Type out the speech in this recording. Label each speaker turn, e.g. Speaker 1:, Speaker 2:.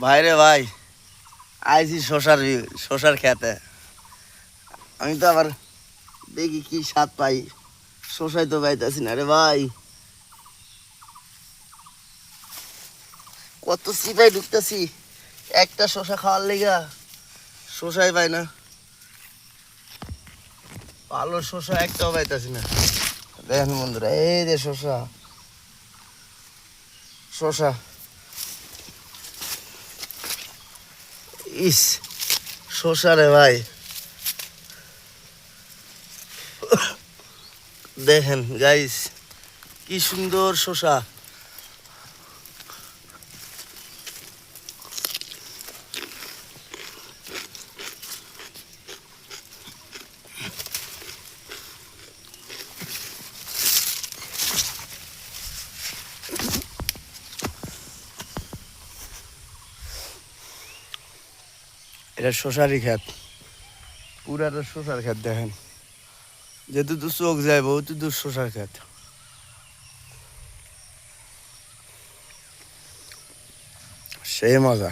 Speaker 1: ভাইরে ভাই, আইছি শশার খেতে। আমি তো আবার দেখি কি স্বাদ পাই, শশাই তো পাইতাছি না রে ভাই। কত সিপাই ঢুকতেছি একটা শশা খাওয়ার লেগা, শশাই পাই না। ভালো শশা একটাও পাইতাছি না। দেখেন বন্ধুরা, এই যে শশা শশা, ইস শশা রে ভাই, দেখেন গাইস কি সুন্দর শশা। এটা শশারই ক্ষেত, পুরাটা শশার ক্ষেত। দেখেন যেহেতু চোখ যায় বহুত দূর শশার ক্ষেত। সেই মজা।